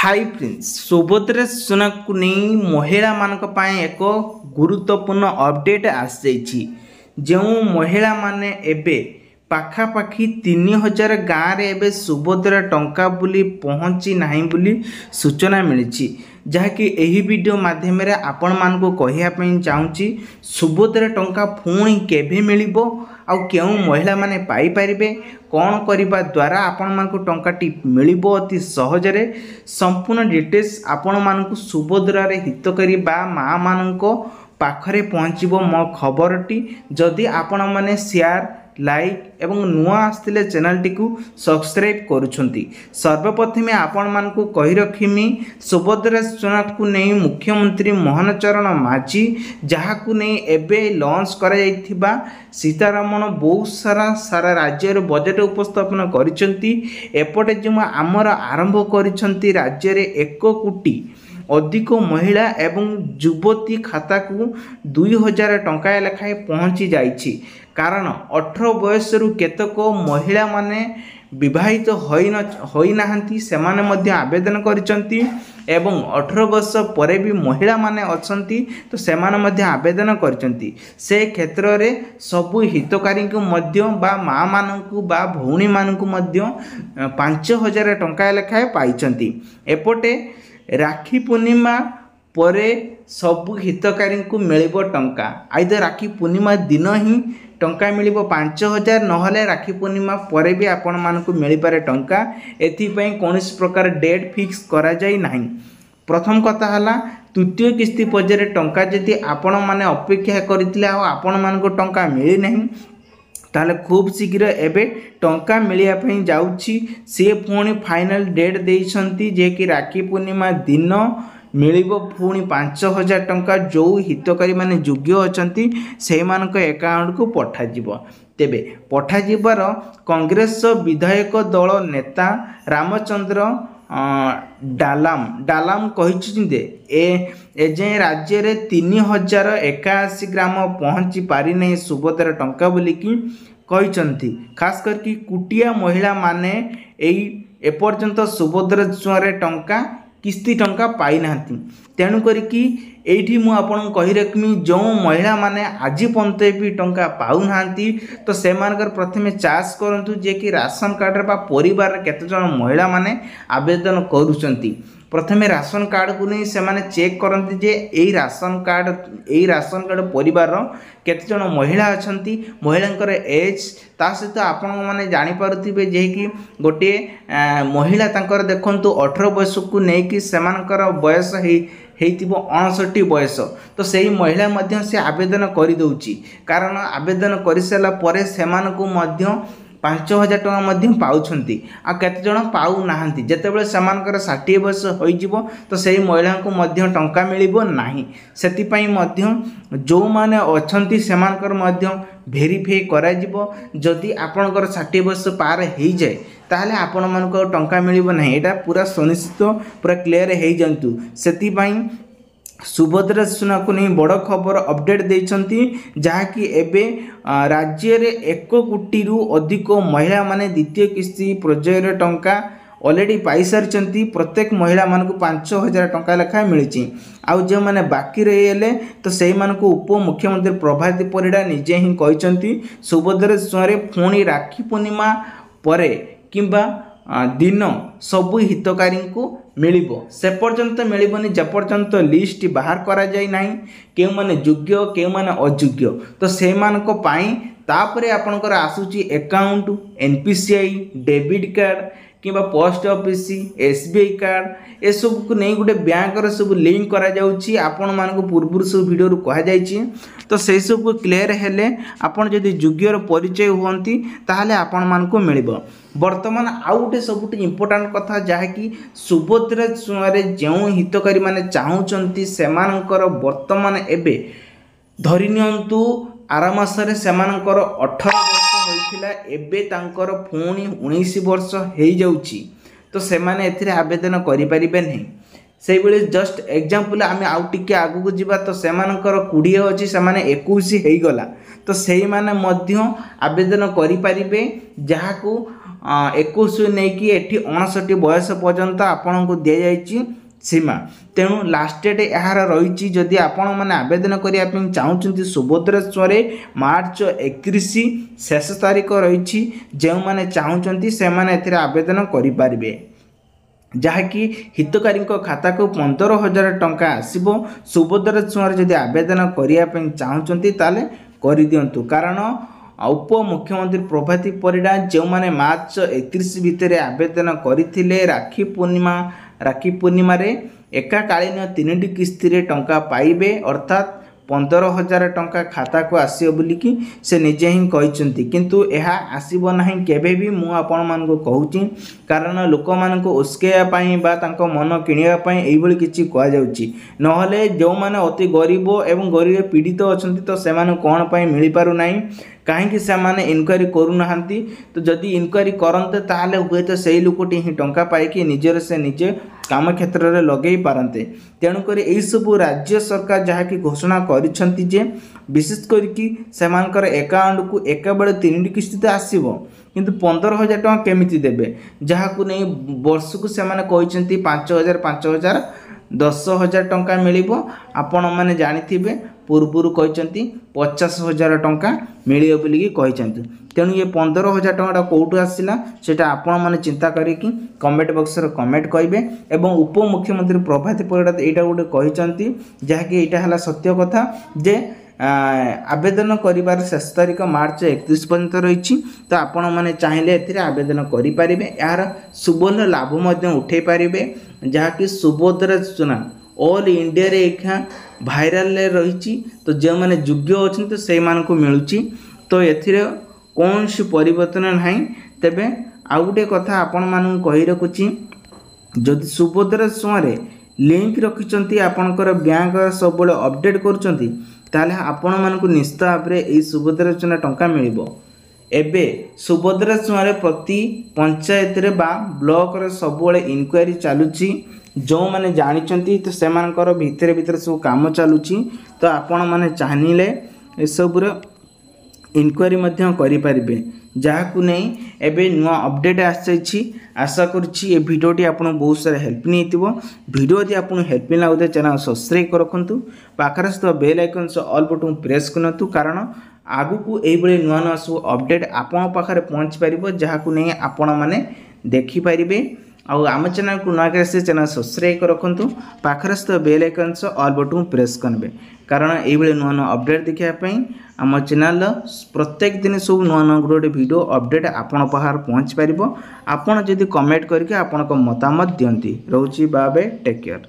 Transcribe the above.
Hi friends Subhadra योजना को नहीं महिला मानक पाए एक गुरुत्वपूर्ण अपडेट आसी जो महिला माने एबे पाखापाखी 3000 गाँव रे एबे सुभद्रा टंका बुली पहुँची नहीं बुली सूचना मिली जहाँकि यही वीडियो माध्यम आपण मानक कहवाई चाहूँगी सुभद्रा टंका पुणी केभे मिलिबो आउ केउं महिला माने पाई परिबे कौन करने द्वारा आपण मानक टंकाटी मिलिबो अति सहजरे संपूर्ण डिटेल्स आपण मानक सुभद्रा रे हितकारी बा माँ मानक पाखरे पहुँचबो मो खबरटी जदि आपण माने शेयर लाइक एवं नुआ आसथिले चैनल टी को सब्सक्राइब करूछंती। सर्वप्रथमे आपण मानकु कहि रखिमी सुभद्रा योजना को नहीं मुख्यमंत्री मोहन चरण माझी जहाँ को नहीं एबे लॉन्च करा जाइथिबा सीतारमण बहुत सारा राज्य बजेट उपस्थापन करिसंती। एपटे जो आमर आरंभ करिसंती राज्य रे 1 कोटी अधिक महिला एवं युवती खाता को 2000 टंका लेखाएं पहुँची जाइछि कारण 18 बयस रु केतक महिला माने विवाहित होई नाहंती सेमाने मध्य आवेदन करिसंती एवं 18 वर्ष परे भी महिला माने अछंती तो सेमाने मध्य आवेदन करिसंती। से क्षेत्र रे सबु हितकारी को मध्य बा माँ मानकु बा भौणी मानकु मध्य 5000 टंका लेखाएं पाइचंती। एपटे राखी पूर्णिमा परे सबु हितकारी को मिलिबो टंका आइदर राखी पूर्णिमा दिन ही टंका मिलिबो 5000 नहले राखी पूर्णिमा परे भी आपण मानकु मिली पारे टंका एथिपई कोनोसी प्रकार डेट फिक्स करा जाई नाही। प्रथम कथा हला तृतीय किस्ती पर्याय टंका जदि आपण माने अपेक्षा करथिले आ आपण मानकु टंका मिली नाही ताले खूब शीघ्र एबे टंका मिलिया पई जाउछि। से पुणी फाइनल डेट देइछंती जे कि राखी पूर्णिमा दिन मिलिबो पुणी 5000 टंका जो हितकारी माने योग्य अछंती से मानक अकाउंट को पठा जिवो। तेबे पठा जिबार कांग्रेस विधायक दल नेता रामचंद्र डालाम कहिछि एजे राज्य रे 3081 ग्राम पहुँची पारि नहीं सुभद्रा टंका बोली कि कहिसंती। खास करके कुटिया महिला माने एपर्यंत सुभद्रा योजना टंका किस्ती टंका पाई नाहंती तेणु करिकी एठी मु आपन कहि रखमी जो महिला माने आज पर्यंत भी टंका पाउ नाहंती तो से मानकर प्रथमे चार्ज करंतु जे कि राशन कार्ड रे बा परिवार रे केते जन महिला माने आवेदन करूचंती। प्रथमे राशन कार्ड को नहीं से माने चेक करंती जे एई राशन कार्ड परिवार केते जन महिला अछंती महिलांकर एज ता सहित आपण माने जानि पारुथिबे जे कि गोटे महिला तांकर देखंतु 18 वर्ष को नहीं कि सेमानकर बयस हेतिबो 59 बयस तो सही महिला मध्य से आवेदन करि दउची कारण आवेदन करि सला परे सेमान को मध्य 5000 टका मध्य पाउछंती आ केते जण पाउ नाहंती जेतेबेले समानकर 60 वर्ष होई जिवो तो सही महिला को मध्य टंका मिलिबो नाही। सेति पई मध्य जो माने अछंती सेमानकर मध्य वेरीफाई करा जिवो जदि आपनकर 60 वर्ष पार हेई जाय ताहले आपण मानको टंका मिलिबो नाही एटा पूरा सुनिश्चित पूरा क्लियर हेई जंतु। सेति पई सुभद्रा योजना को नहीं बड़ खबर अपडेट देइछंती जहाँकि एबे राज्य रे 1 कोटी रु अधिक महिला माने द्वितीय किस्ती पर्यायर टंका ऑलरेडी पाई सारिचंती। प्रत्येक महिला मानकु 5000 टंका लेखा मिलिची आउ जे माने बाकी रहिएले तो सेही मानकु उप मुख्यमंत्री प्रभाती परिडा निजे ही कहिचंती सुभद्रा योजना रे पुणी राखी पूर्णिमा परे किंबा दिन सबु हितकारी को मिलिबो से पर्यंत मिलिबनी जे पर्यंत लिस्ट बाहर करा जाय नाही केउ माने योग्य केउ माने अयोग्य तो से मानको पाई तापरे आपनकर आसुची अकाउंट एनपीसीआई डेबिट कार्ड किंबा पोस्ट ऑफिस एसबीआई कार्ड ए सब को नहीं गोटे बैंक रे सब लिंक करा जाउची आपण मानको पूर्व सब वीडियो रु कहा जायची तो से सब को क्लियर हेले आपण जदि योग्यर परिचय होंती ताहले आपण मानको मिलिबो। वर्तमान आउ गोटे सबुठ इम्पोर्टाट कथा जहाँकि सुभद्रा योजना रे जो हितकारी माने चाहूचंती सेमानकर वर्तमान एबे धरि नियंतु आर मासरे सेमानकर 18 वर्ष होइथिला एबे तांकर पुणी 19 वर्ष हेई जाउची तो सेमाने एथिरे आवेदन करि परिबे नहीं। से बेले जस्ट एग्जांपल आमे आउ टिके आगु को जिबा तो सेमानकर 20 अछि सेमाने 21 हेई गला तो सेही माने मध्य आवेदन करि परिबे जहाकू 21 नहीं एटी 59 बयस पर्यंत आपण को दि जाइए सीमा। तेणु लास्ट डेट यार रही जदि आपण मैंने आवेदन करने चाहूँगी सुभद्रा स्वर मार्च 31 शेष तारीख रही जो मैंने चाहूँगी से मैंने आवेदन करें जहाँकि हितकारी खाता को 15,000 टंका आसो। सुभद्रा छुआर जदि आवेदन करने चाहूँगी ताले कर दिंतु कारण उप मुख्यमंत्री प्रभाती परिडा जो मैंने मार्च 31 भितर आवेदन करते राखी पूर्णिमा एकाकालीन 3टी किस्ती टंका पाइबे अर्थात 15,000 टंका खाता को आसो बोलिकी से निजे ही कहते किंतु यह आसब ना केबे भी मु आपण मान को कहूँ कारण लोक मान को उस्कैवाई मन किणापी यही किसी कहुच्छी नहले जो मैंने अति गरीब एवं गरीब पीड़ित अच्छा तो से कौन पर मिल पार ना कहीं से इनक्वारी करूना तो जदि इनक्वारी करते ताहले हुए तो सही लोकटी ही टंका पाई निजर से निजे काम क्षेत्र में लगे पारते। तेणुक यही सब राज्य सरकार जहाँकि घोषणा करिसेंति जे विशेष करके अकाउंट को एका बेले 3टी किस्ती तो आसो किंतु 15,000 टंका केमिति देबे जहाँ को नहीं वर्ष को से 5,000 5,000 10,000 टंका मिलिबो। आपण माने जानिथिबे पूर्वरु कहते 50,000 टंका मिलियो बोलिकी कहते। तेणु ये 15,000 टंका कौटू आसला सेटा आपण माने चिंता करिकी कमेंट बॉक्स रे कमेंट करिवे एवं उप मुख्यमंत्री प्रभाती परिडा एटा गोटे कहते जहाँकि यहाँ है सत्य कथा जे आवेदन करिबार शेष तारीख मार्च 31 पर्यंत रही तो आपण मैंने चाहिए ए आवेदन करें यार सुवर्ण लाभ उठे पारे जहाँकि सुभद्रा योजना ऑल इंडिया रे एखा भाइराल रही तो जो मैंने योग्य अच्छे तो से को मिलूँ तो ये कौन सी परिवर्तन ना तेबे आउ गोटे कथा आपण मानू कही रखुची जदि सुभद्रा योजना लिंक रखिंट आपणकर बैंक सब अपडेट करुँच ताले आपण मानक निश्चित भाव में यही सुभद्रा योजना टंका मिल एबे सुभद्रा योजना प्रति पंचायत रे बा ब्लॉक रे सब इनक्वारी चलुची जो मैंने जानी तो से भितर भितर सब काम चलुची तो आपण मैंने चाहिए सब इनक्वारी करें जहाँ नहीं एवं नुआ अपडेट आसी आशा करुँची भिडियोटी आपको बहुत सारा हेल्प नहीं भिडियो यदि आपको हेल्पिंग लगे चैनल सब्सक्राइब रखु पाखर सहित bell icon all button press करूँ कारण आगु को यही नुआ नुआ सब अपडेट आपण पाखे पहुँच पार जहाँ नहीं आपण मैंने देखिपारे आम चैनल को नुआ से चैनल सब्सक्राइब रखु पाखर सहित bell icon all button press करेंगे कारण ये नुआ नुआ अपडेट देखापी आम चैनल प्रत्येक दिन सब नुआ नुआ गोटे वीडियो अपडेट आपण पाखर पहुँच पार आपड़ जदि कमेंट करके आपण मतामत दियंती रोची बाय टेक केयर।